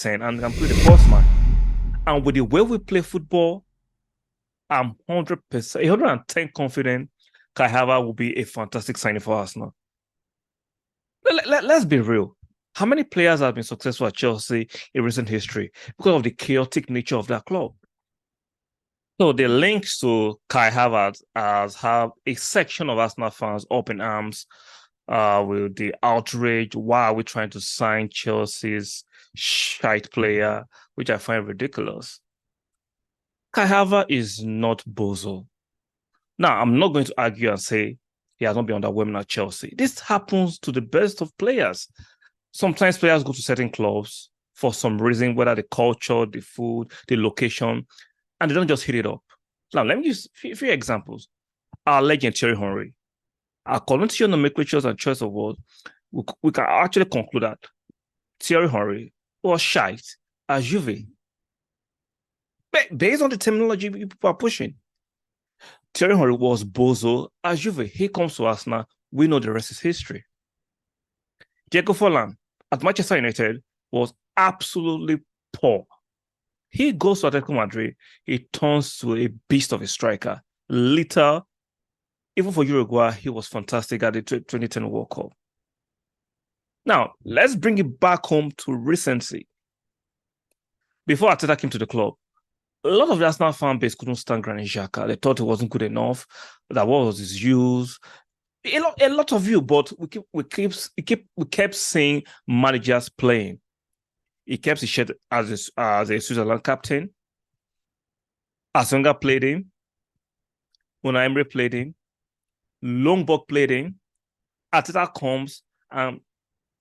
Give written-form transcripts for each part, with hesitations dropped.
10 and can play the false nine. And with the way we play football, I'm 100%, 110 confident Kai Havertz will be a fantastic signing for Arsenal. Let's be real. How many players have been successful at Chelsea in recent history because of the chaotic nature of that club? So the links to Kai Havertz has have a section of Arsenal fans up in arms with the outrage. Why are we trying to sign Chelsea's shite player, which I find ridiculous? Kai Havertz is not Bozo. Now, I'm not going to argue and say he has not been underwhelming at Chelsea. This happens to the best of players. Sometimes players go to certain clubs for some reason, whether the culture, the food, the location, and they don't just hit it up. Now, let me use a few examples. Our legend, Thierry Henry. According to your nomenclatures and choice of words, we can actually conclude that Thierry Henry was shite at Juve. Based on the terminology people are pushing. Thierry Henry was bozo at Juve. He comes to Arsenal. We know the rest is history. Diego Forlan at Manchester United was absolutely poor. He goes to Atletico Madrid. He turns to a beast of a striker. Later, even for Uruguay, he was fantastic at the 2010 World Cup. Now, let's bring it back home to recency. Before Arteta came to the club, a lot of the Arsenal fan base couldn't stand Granit Xhaka. They thought it wasn't good enough. That was his use. A lot of you, but we kept seeing managers playing. He kept his shirt as a Switzerland captain. Asonga played him. Unai Emery played him. Longborg played him. Arteta comes, and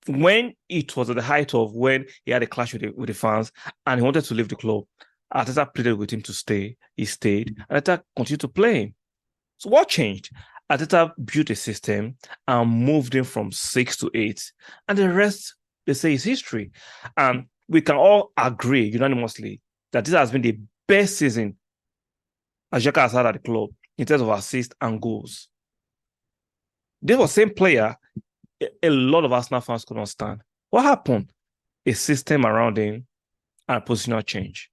when it was at the height of when he had a clash with the fans and he wanted to leave the club, Arteta pleaded with him to stay. He stayed. Arteta continued to play him. So what changed? Arteta built a system and moved him from 6 to 8. And the rest, they say, is history. And we can all agree unanimously that this has been the best season Xhaka has had at the club in terms of assists and goals. This was the same player a lot of Arsenal fans could not stand. What happened? A system around him and a positional change.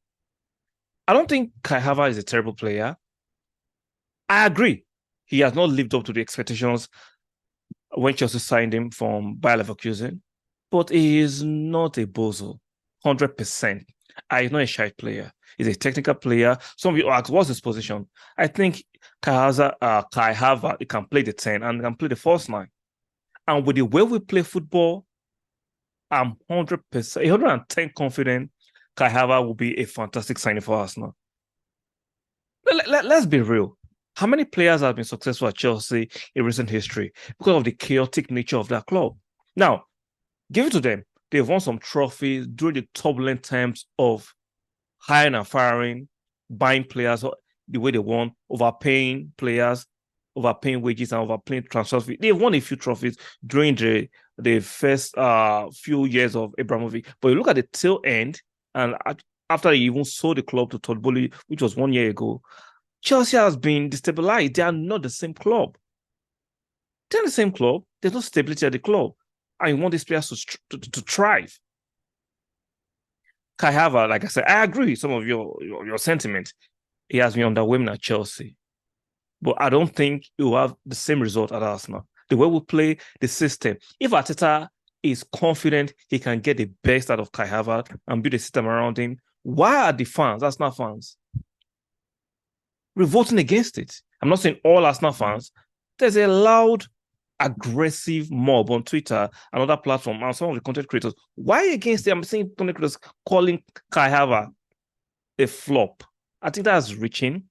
I don't think Kai Havertz is a terrible player. I agree. He has not lived up to the expectations when Chelsea signed him from Bayer Leverkusen, but he is not a bozo, 100%. He's not a shy player. He's a technical player. Some of you ask, what's his position? I think Kai Havertz, he can play the 10 and can play the false nine. And with the way we play football, I'm 100%, 110 confident Kai Havertz will be a fantastic signing for Arsenal. Let's be real. How many players have been successful at Chelsea in recent history because of the chaotic nature of that club? Now, give it to them. They've won some trophies during the turbulent times of hiring and firing, buying players the way they want, overpaying players, overpaying wages and overpaying transfer fees. They've won a few trophies during the first few years of Abramovich. But you look at the tail end, and after he even sold the club to Todd Boehly, which was 1 year ago, Chelsea has been destabilized. They are not the same club. They're the same club. There's no stability at the club. And you want these players to thrive. Kai Havertz, like I said, I agree with some of your sentiment. He has been underwhelming at Chelsea. But I don't think he will have the same result at Arsenal. The way we play, the system. If Arteta is confident he can get the best out of Kai Havertz and build a system around him, why are the fans, Arsenal fans, revolting against it? I'm not saying all Arsenal fans. There's a loud, aggressive mob on Twitter and other platforms and some of the content creators. Why against it? I'm seeing content creators calling Kai Havertz a flop. I think that's reaching.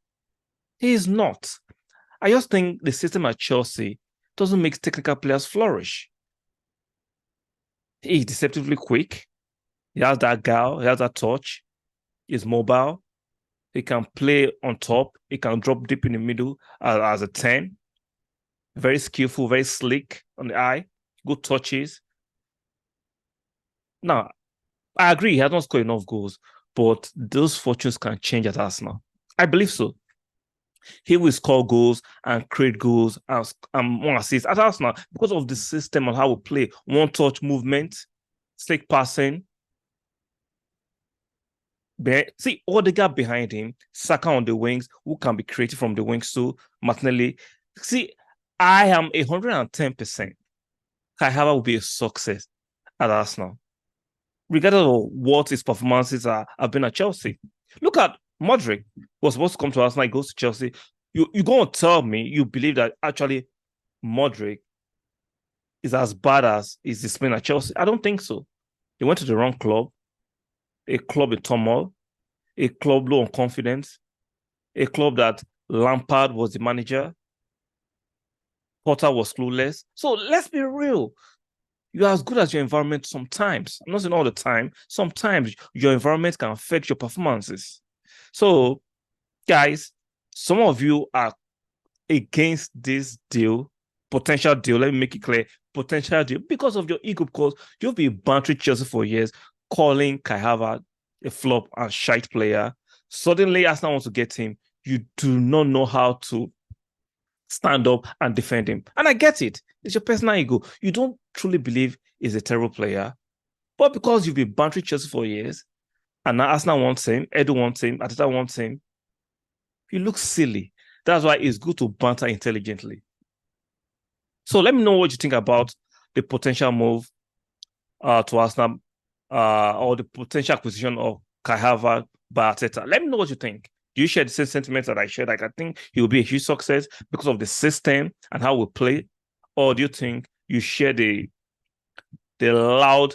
He is not. I just think the system at Chelsea doesn't make technical players flourish. He's deceptively quick. He has that guile. He has that touch. He's mobile. He can play on top. He can drop deep in the middle as a 10. Very skillful, very slick on the eye. Good touches. Now, I agree he has not scored enough goals, but those fortunes can change at Arsenal. I believe so. He will score goals and create goals and more assists at Arsenal because of the system and how we play. One touch movement, slick passing. See, Odegaard behind him, Saka on the wings, who can be creative from the wings too, Martinelli. See, I am 110%. Kai Havertz will be a success at Arsenal, regardless of what his performances have been at Chelsea. Look at Modric, was supposed to come to Arsenal, he goes to Chelsea. You go and tell me you believe that actually Modric is as bad as his display at Chelsea? I don't think so. He went to the wrong club, a club in turmoil, a club low on confidence, a club that Lampard was the manager, Potter was clueless. So let's be real. You're as good as your environment sometimes. I'm not saying all the time. Sometimes your environment can affect your performances. So, guys, some of you are against this deal, potential deal. Let me make it clear, potential deal, because of your ego, because you've been bantering Chelsea for years, calling Kai Havertz a flop and shite player. Suddenly, Arsenal wants to get him. You do not know how to stand up and defend him. And I get it. It's your personal ego. You don't truly believe he's a terrible player. But because you've been bantering Chelsea for years, and now Arsenal wants him, Edu wants him, Arteta wants him, you look silly. That's why it's good to banter intelligently. So let me know what you think about the potential move to Arsenal or the potential acquisition of Kai Havertz by Arteta. Let me know what you think. Do you share the same sentiments that I shared? Like, I think he will be a huge success because of the system and how we play. Or do you think you share the loud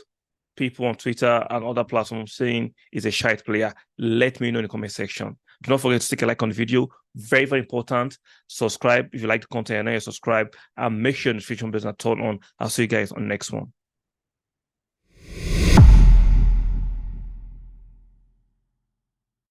people on Twitter and other platforms saying he's a shite player? Let me know in the comment section. Do not forget to stick a like on the video. Very, very important. Subscribe if you like the content and then you subscribe. And make sure the notification bell is turned on. I'll see you guys on the next one.